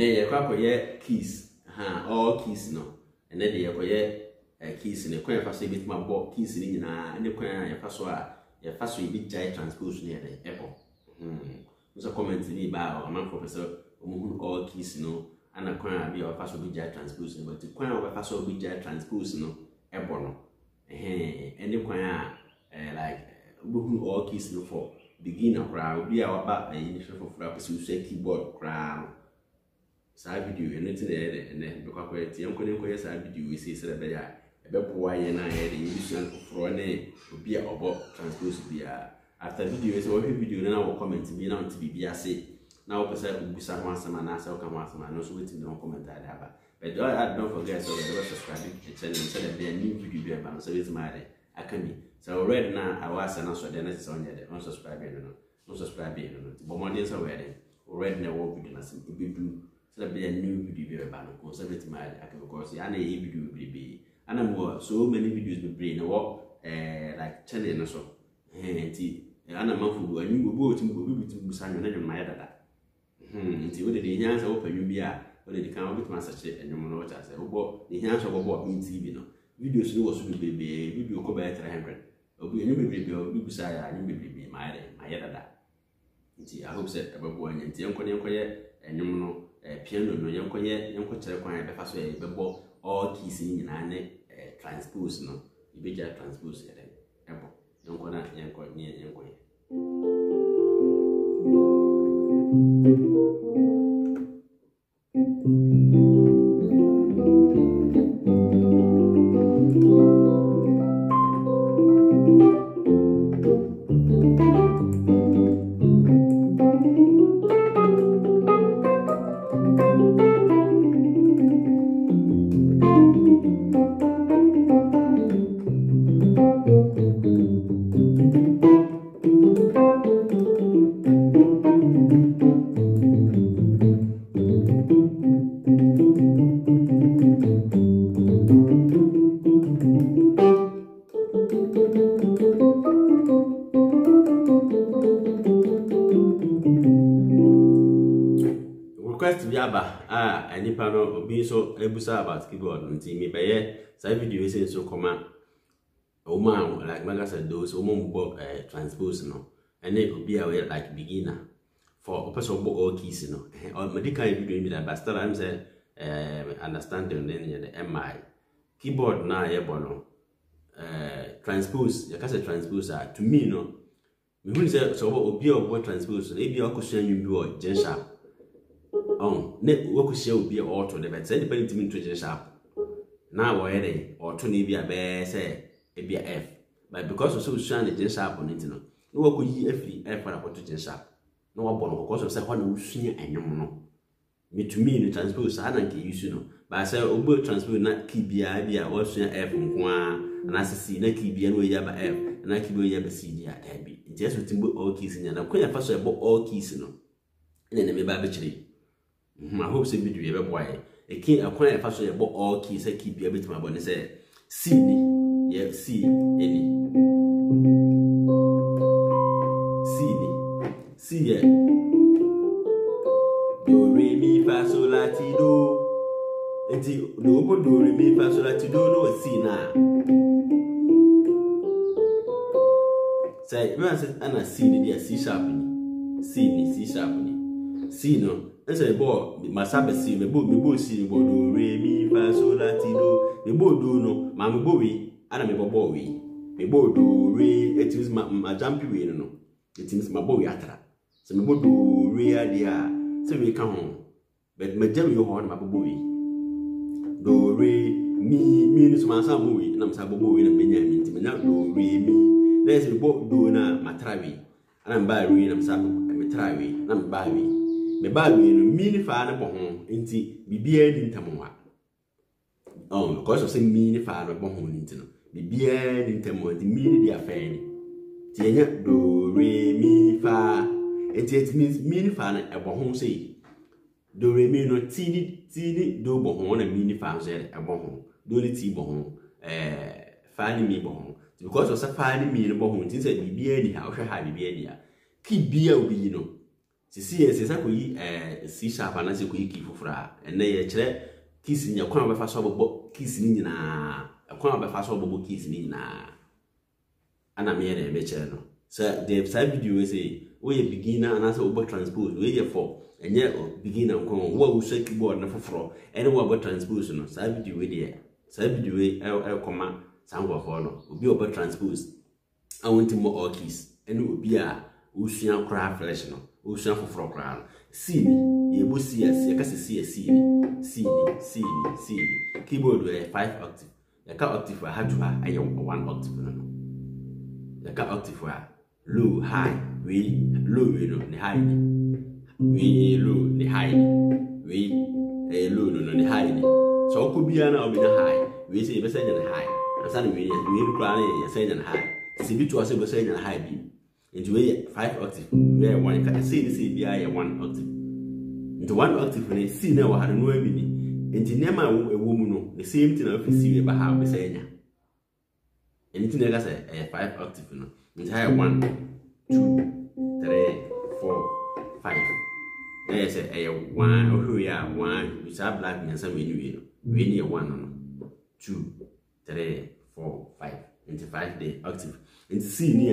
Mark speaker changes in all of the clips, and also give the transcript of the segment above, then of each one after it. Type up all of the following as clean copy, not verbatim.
Speaker 1: then you crack your keys, all keys no, and then you keys in the coin for saving my book keys in and the coin your first will be giant transpose near the apple. So comment to me about a man professor all keys no, and a coin be our first will be giant transpose, but the coin of a first will be giant transpose no, apple. And the coin like all keys no for beginner crowd be our back initial for flappers who say keyboard crown. Side video and it's there and then because young couldn't side video we see said that why and I had the use for a name would be about transpose be after video is all video and I will comment to be now to be say now person will be someone some and answer come once man no so waiting no comment that but don't forget so the subscribe to the channel so that be a new video be about so it's my I can be so already now I was an answer the next on there no subscribe no subscribe but more days already now video na some be do so that be a new video about no so it's my I can because I need a video be and I'm so many videos be brain like channel so and I'm for a new boat to be signing on my data. Until what the hands open you be a what they can with my such and you know what I say, oh, the hands of what means TV no videos no was be video go by 300 or be a new baby or be beside a new baby my data. I hope said about one and Uncle and you know piano no young coach fast way bebo all keys in and transpose no you be just transpose it don't go not young near young way. Request Yaba, and you panel be so ebusa about keyboard and see me by side video is so command. Oh man, like Maga said, those who transpose no, and they could be aware like beginner for a person all keys no, or medical video that, but still I'm saying understanding then the MI keyboard na bono transpose, you can say transpose to me no. Me who say so what be or transpose, maybe I could send you or Gen Sharp. Ne work shall be auto the bed said depending to me to sharp. Now where they or to be a bear say a be a F, but because of so shine the sharp on it no work with ye F for a potential sharp. No one because of one who senior and no. Me to me the transpose I don't you know, but I say over transpose not keep be idea or F and I see na keep be anyway by F and I keep be C at Abby. Just with all keys in and I'm quite first about all keys no. And then maybe actually. I hope some video ever boy. A king acquire first about all keys. I keep a bit my bonnet say, see me, yeah, see any, see ya. Do re mi fa so la ti do. Until no do re mi fa so la ti do no see na. Say, you answer and I see the C sharp, C sharp, C no. I say, boy, my sabbath see me bo see bo do re mi fa so la ti do me bo do no ma me bo we ana me bo we me bo do re it is my jumpy we no it is my bo we atra so me bo do re adia so we can home but me jam yo ho na ma bo we do re mi no so ma sa bo we na ma sa bo we na benya mi ti me na do re mi na se bo do na matrawi ana ba re na ma sa me trawi na ba we me ba we no mini fa na bo ho nti bibia ni ntamwa because of say mini fa na bo ho nti no bibia ni ntamwa di mini dia fa ni ti enya do re mi fa it means mini fa na e bo ho say do re mi no ti do bo ho na mini fa so e bo ho do ni ti bo ho fa ni mi bo ho because of say fa ni mi no bo ho nti say bibia ni ha o hwe ha bibia ni a ki bia obi no sisi esa ko yi C sharp ana se ko yi key fofora ene ye kire keys nya kwan ba fa so bobo keys ni nyina kwan ba fa so bobo keys ni nyina ana me ye be kire no so the side video we say we ye beginner ana se obo transpose we ye for enye beginner nko wo wo se keyboard na foforo ene wo obo transpose no side video we dey side video we e koma sango for no obi obo transpose I want more all keys ene obi a usua kra flash no usua foforo kra no C ni ye bo C ya ka C ni keyboard we 5 octave ya ka octave ha to ha aye 1 octave no ya ka octave wa low high we low we no ni high ni we low ni high ni we low no ni high ni so ko bia na obi na high we say be say na high asa we kra na ya say na high si bi to ase be say na high bi into we 5 octave we 1 ka say bia ya 1 octave into 1 octave ni C na wa ha no abi ni into nema ewo mu no the same thing na fi C we ba ha be say nya anything like say 5 octave no into high 1 2 3 4 5 yes say 1 oh ya 1 we say black me say we ni 1 no 2 3 4 5 into 5 the octave into C ni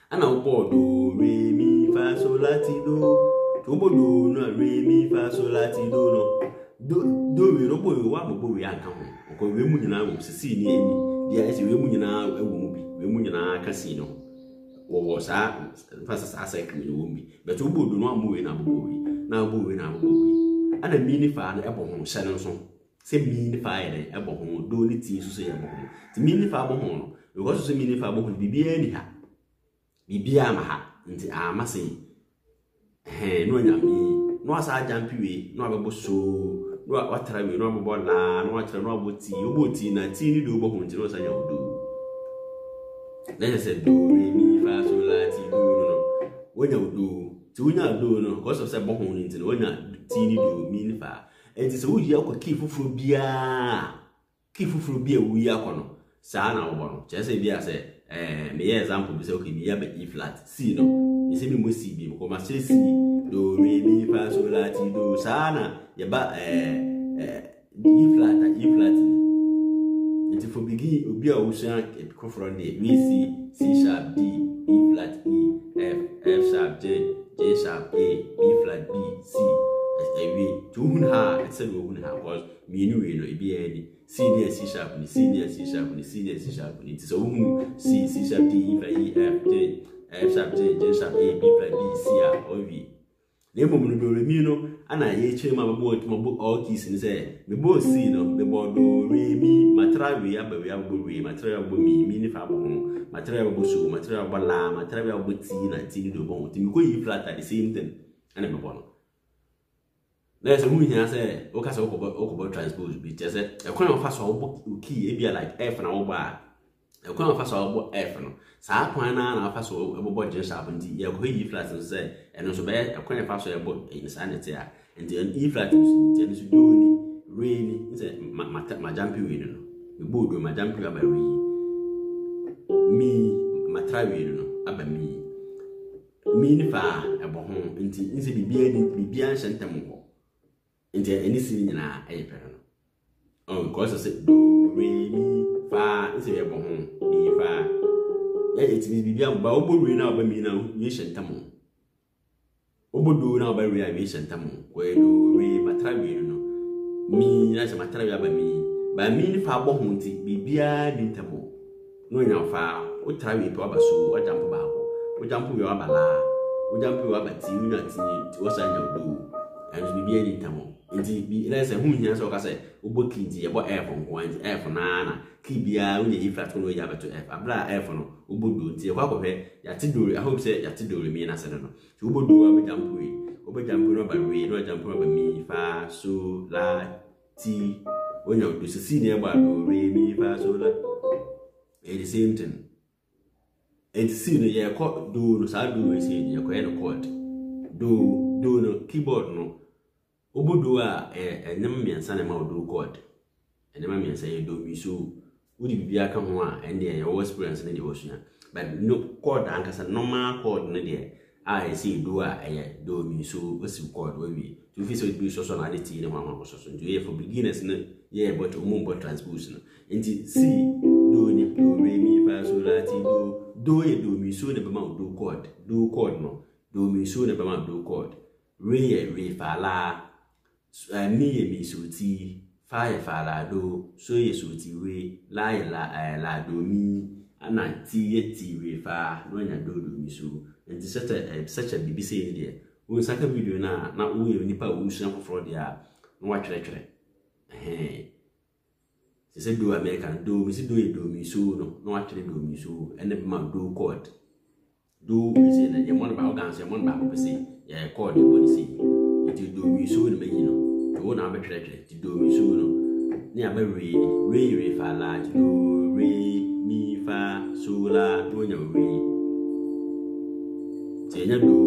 Speaker 1: ana ubo do re mi fa so lati do to bo do no re mi fa so lati do no do we ro bo wa bo we aka ho ko we mu nyina wo C ni eni dia ese we mu nyina ewo mu bi we mu nyina aka C no wo sa fa sa sa ka mi wo bi but ubo do no amu we na bo we ana mi ni fa na ebo ho hye no so se mi ni fa ye ebo ho do ni ti so ye bo ho ti mi ni fa bo ho no because se mi ni fa bo ho bibia ni ha bibia ma ha nti ama se no nyami no asa jampi we no abebo so no watara we no abebo la no watara no aboti oboti na ti ni do bo ho nti no sa nya odo na se do re mi fa so la ti do no wonya odo ti wonya do no because of say bo ho nti no wonya ti ni do mi ni fa enti se wo yi akọ key fufuru bia wo yi akọ no sa na wo no che se bia se me ye example bi se okay mi ya be E flat C no mi se mi mo C bi ko ma se C do re mi fa so la ti do sa na ye ba E flat enti for begin obi a wo shan ko from there we C sharp D E flat E F sharp J sharp A B flat B C we to hun ha it's a hun ha because me no we no e bi e C ni C sharp ni C ni C sharp ni C ni C sharp ni so hun C sharp D E F J F sharp J sharp A B flat B C a o we le mo no do re mi no ana ye che ma bo all keys ni say me bo C no me bo do re mi matra we aba we abo we matra abo mi ni fa bo matra abo so matra abo la matra abo T na T do bo ti me ko E flat at the same thing ana me bo no there's a movie here say o ka say o transpose bi te say e kwa fa so obo key e bia like F na obo a e kwa fa so obo F no sa kwa na fa so obo J sharp ndi e ko E flat so say e no so be e kwa fa so obo insanity a and E flat so so do ni re ni say ma jampi we no e bodo ma jampi aba we mi ma try we no aba mi ni fa e bo ho nti nse bibia hyentam ho nti any sin nyina ayi pere no because say do re mi fa nse ye bo ho mi fa ya eti bibia ba obo re na oba mi na ye hyentam obo do na oba re ya ye hyentam ko do re matra we no mi na se matra we aba mi ba mi ni fa bo ho nti bibia ni ntamo no nya fa o tra we pe aba so o jampo ba ko o jampo we aba la o jampo we aba ti na ti o sa nya do and bibia ni ntamo nti bi lese hu nya so ka say oboki nti ye bo F nko nti F na ki bia unye E flat no ya beto F abla F no obodo nti ye kwa kohwe ya ti do I hope say ya ti do mi na se no ti obodo wa be jampu no ba we no jampu ba mi fa so la ti onya do si ne ba do re mi fa so la the same thing and si no ye ko do no sa do we say ye ko ye no chord do no keyboard no obodo a enyem miensa na ma odo chord enyem miensa ye do mi so udi bibia ka ho a ende ye wo experience na de wo sua but no chord ankasa normal chord no there I see do do mi so osi chord we to fi so do so na ti ne ho so nti for beginners no but umumbo transposition nti C do ni do re mi fa so la ti do do mi so ne be ma do chord no do mi so ne be ma do chord re fa la mi so ti fa la do so so ti re la do mi ana ti re fa no nya do mi so nti such a BBC there we saka video na we nipa we shan for there no wa twere se do American do mi si do mi so no wa twere do mi so ene be ma do chord do we say na ye mon ba organs ye mon ba ko say ye chord e boni say ti do mi so no me yi no to na be twere ti do mi so no ni aba re fa la ti do re mi fa so la do nya re ti nya do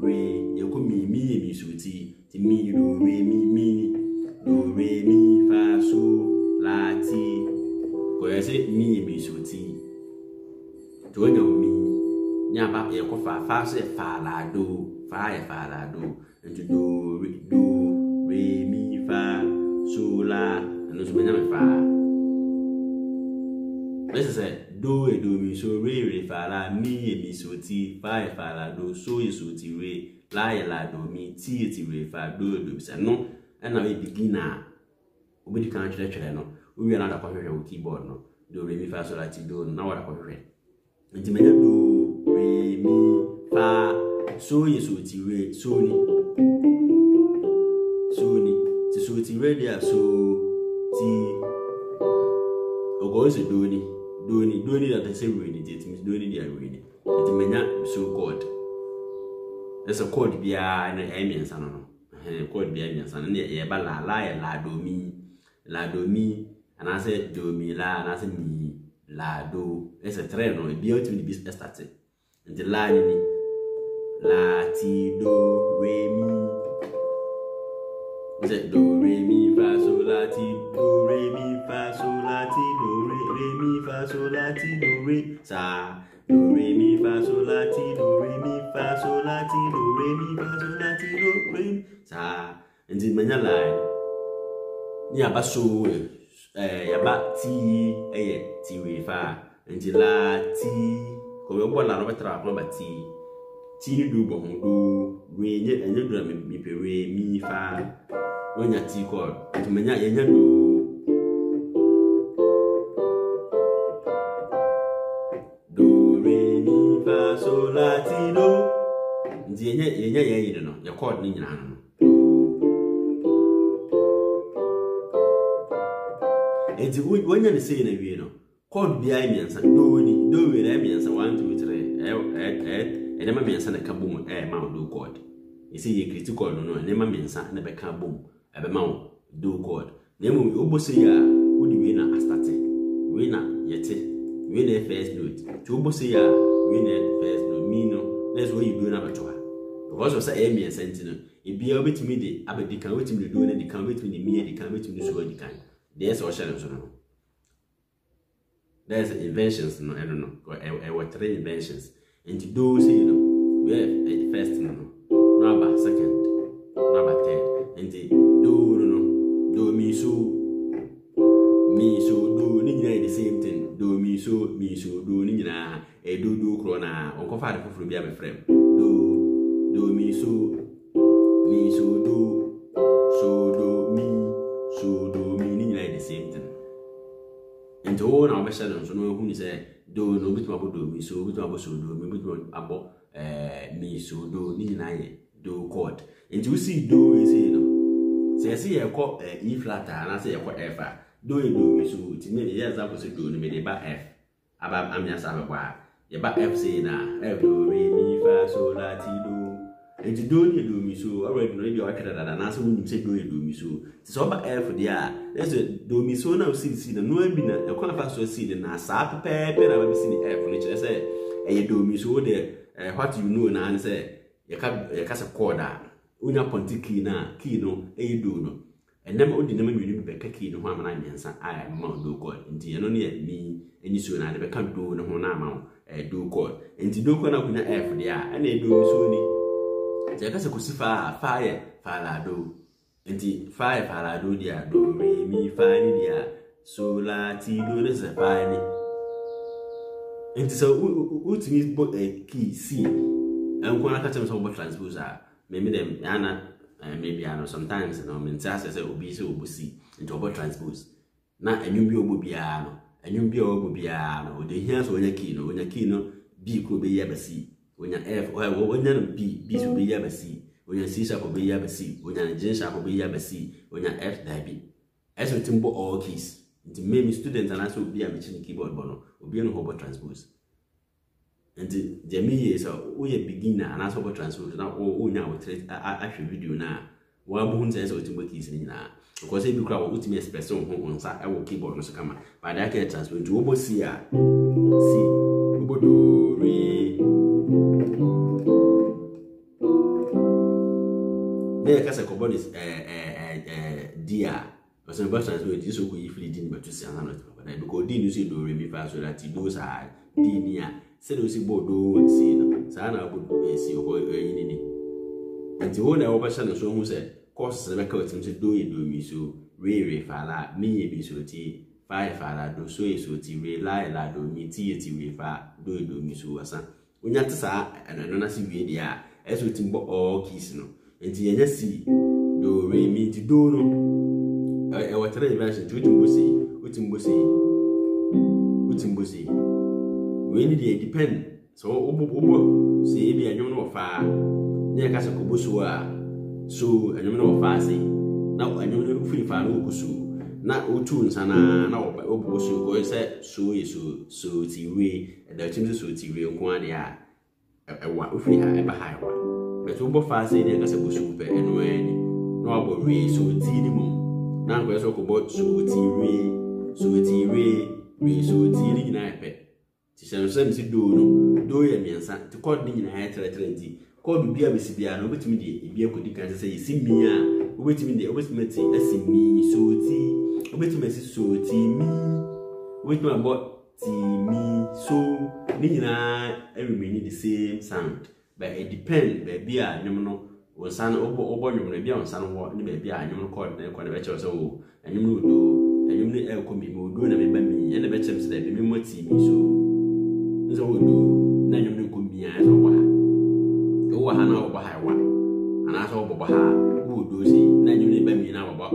Speaker 1: re ye ko mi so ti mi do re mi do re mi fa so la ti ko ye se mi so ti to nya mi nya ba ye ko fa se fa la do and do re mi fa so la and so nya me fa this is do mi so re fa la mi so ti fa la do so ti re la do mi ti re fa do bisa no and na we beginner obedi kan twere no we na da kwahwehwe wo keyboard no do re mi fa so la ti do na wa da kwahwehwe nti me do re mi fa so ti re so ni ti so ti re dia so ti ogo se do ni that I say really it means do ni dia really it menya so chord there's a chord bia na emiensa no chord bia emiensa na ye ba la do mi and I say do mi la and I say mi la do it's a three no bia to be started and the la ni la ti do re mi is do re mi fa so la ti do re mi fa so la ti do re mi fa so la ti do re sa do re mi fa so la ti do re mi fa so la ti do re mi fa so la ti do re sa nti manya la ni aba so ya ba ti ti re fa nti la ti ko yo bola no betra ko ba ti do bo do re nye enye do mi pe re mi fa onya ti chord nti manya ye nya do re mi fa so la ti do nti ye nya ye no ye chord ni nyina no enti wonya ne sei na wie no chord bia imiensa do we na imiensa 1 2 3 ene ma miensa na ka bom ma do chord isi ye critical no ene ma miensa na be ka bom ebe ma do chord na emu obosi ya udi we na astarte we na yete we na first note to obosi ya we na first note mi no let's what you do na beto ha because of say emi sentino e bia obetimi de abedi kan wetimi do na di kan wetimi de mi de kan wetimi so di kan there's also so no there's inventions no I don't know what three inventions and to do say you know we have first no number second number third and the do mi so do ni nyina the same thing do mi so do ni nyina do kro na onko fa de foforo bia be frame do mi so do ni nyina the same thing and all na be shadow so no hu ni say do no bitu abo do mi so bitu abo so do mi bitu abo mi so do ni nyina ye do chord and you see do is you know say you call E flat and say you call F do mi so ti me ye example say do no me dey ba F aba amia sa be kwa ye ba F say na F do re mi fa so la ti do and you do mi so already no be o akada da na say we say do mi so ti so ba F dia let's do mi so na o see na no abi na e kwa fa so see na sa pepe na ba si ni F ni chere say e do mi so de what you know na say you ka say chord a unya ponti key no e do no enema odi nema nwini be ka key no ho amana nyansa a ma do chord nti eno ne mi eni so na de be ka do no ho na ama do chord enti do chord na kunya F dia na do so ni je ka se ko si fa la do enti fa la do dia do re mi fa ni dia so la ti do ne se fa ni enti so ultimate bo key C and when I catch them so much transpose maybe them maybe I know sometimes no mean say obi so obusi into about transpose na enyu bi obobia no enyu bi obobia no de hia so onya key no B ko be ya basi onya F onya no B so be ya basi onya C sharp be ya basi onya G sharp be ya basi onya F da bi eso timbo all keys nti maybe students and also obi a machine keyboard bono obi no hobo transpose nti jemi so we beginner and also about transpose na o nya wo trade ahwe video na wa bu hunza so timbo keys ni na because e bi kra wo ultimate express on nsa e wo keyboard no so kama but that can transpose nti wo bo C a C wo do re ne ka se ko bonus D a because the best transpose this so go if the din but to see another but because D no say do re mi fa so that those are D ni a se do si bodo si no sa na bodo si ko yin ni nti wo na wo ba sha no so hu se course se be ka otim se do mi so re fa la mi bi so ti fa la do so so ti re la do mi ti re fa do mi so asa onya te sa no na si wie dia e so ti mbo all keys no nti yenya si do re mi ti do no e wa tare version ti utimbo si we need to depend so obo say e bi anyom no fa na ka se ko boso a so anyom no fa say na anyom no free fa no kusu na otu nsana na obo so ko say so ti we da chim so ti we nko ade a wa ofri ha e ba ha wa but obo fa say na ka se boso pe eno ani na obo we so ti ni mo na ko so ko bo so ti we so ti ni na pe ti se mi do no do ye miensa ti code ni na ha tre nti code bia be si bia no betimi de bia ko di kan se yesi mi a obetimi ti asi mi so ti obetimi asi so ti mi obetimi abo ti mi so ni na remain the same sound but it depend be bia nyum no wonsan obo nyum na bia wonsan wo ni be bia nyum no code na ko na be che so wo nyum no do nyum ni e ko mi do na me ba mi na be chem se da be mi mo ti mi so so we do na nyum ni ko mi a so wa ha na wo ha wa ana so wo ha wo do si na nyum ni ba mi na wo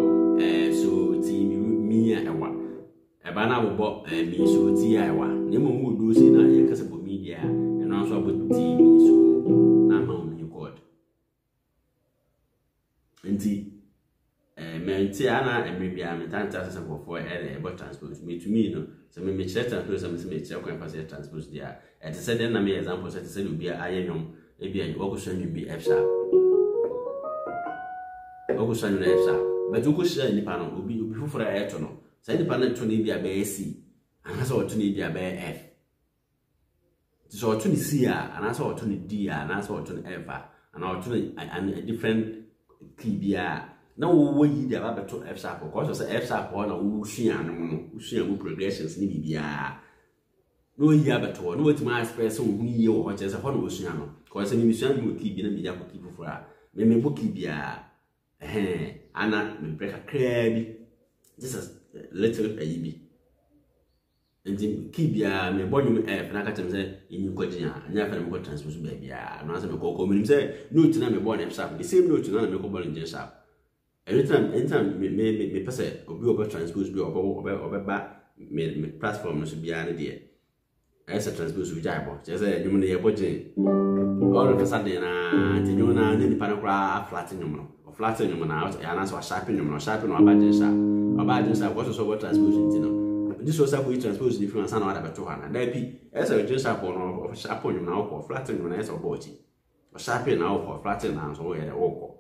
Speaker 1: so ti mi a wa e ba na wo mi so ti a wa ne mo wo do si na ye kasa bo media e no so bo ti mi so na ma mi code nti menti ana emebia metanta sasa for about transpose me to me no so me chere transpose so me chere kwa pass transpose dia et said na me example say say obi ayeyom ebia wo ko so bi F sharp wo ko so F sharp but wo ko share ni pa no obi fufura eto no say ni pa na to ni bia be C ana so to ni bia be F so to ni C ana so to ni D ana so to ni F ana to ni a different key bia na wo yi dia ba beto F sharp ko so F sharp ho na wo hua no progressions ni bibia no yi abeto no wetima express wo hu yi wo che se ho na wo hua no ko se mi hua mi ki bi na mi ja ko ki fufura me boki bia ana me break crab this is little ayibi and ki bia me bonyu F na ka tem se yin ko jinya anya fa me ko transpose ba bia no ase me ko mi se note na me bon F sharp the same note na me ko bon G sharp anytime me pese obi oba transpose bi oba ba me platform no so bia na de esa transpose bi jaibo je say nyum ne yebo je all of a sudden na ti nyum na ni pa na kra flat nyum no flat nyum na ya na so sharp nyum no sharp no abaje sharp what so what transpose ti no this was how we transpose different sana wada beto hana da bi esa je sharp no sharp nyum na ko flat nyum na esa obochi sharp na ko flat na so ye ko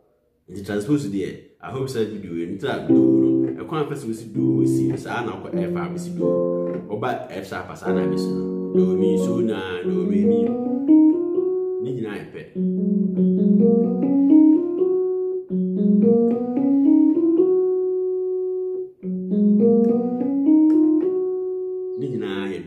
Speaker 1: the transpose there I hope said video anytime do no e kwa person si do si sa na ko F a si do oba F sharp sa na bi so do mi so na do re mi ni nyina epe ni nyina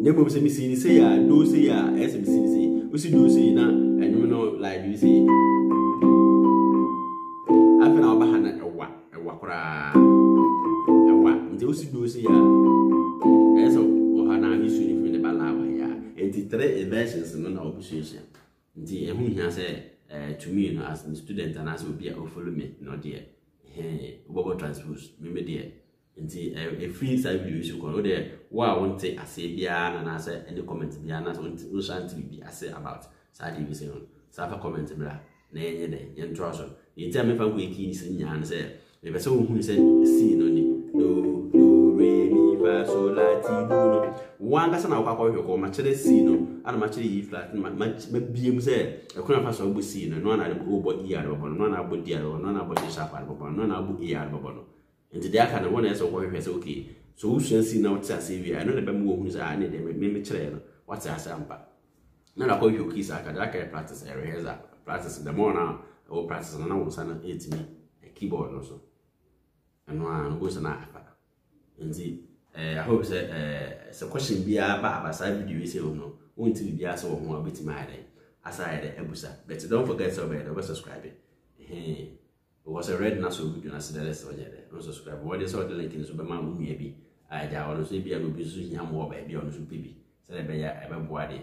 Speaker 1: Nemo se missing say ya, do say ya, SMC, we see do say na, and you know, like you say. After our bahana, a wakra, until we do say ya, as or Hana, you should in the Balawa, and the 3 versions and non opposition. The whom he said to me, as a student, and as will be a follow me, no dear. Hey, what transpose, me dear. Nti a free side video you go there what I want to say bia and answer any comment bia na so shan't be say about side we say on safa comment bla na enye dey yen troso yenti am fa go eki sin nya na say me be so hu say see no ni do re mi fa so la ti do no wanga sana kwa hwe ko ma kire see no ana ma kire yi flat ma biem say e kuna fa so go see no na go bo e ar bo no na bo di ar no na bo di sharp ar bo no na bo e ar bo no. And the kind of one is okay. So we shall see now what's a severe. I know the bamboo who's I need a maybe trail. What's a sampa? Now I call you kiss. I can practice areas. Practice the more now or practice an hour and 8 me a keyboard also. And one goes an alpha. And see, I hope it's a question be about side video. Say, no, won't be asked or more bit my day. Aside the ebusa. But don't forget to subscribe. Hey. Was a red national video as the rest of the day. No subscribe. What is all the link in Superman maybe? I doubt honestly be able to be more baby on the baby. So I ever boy,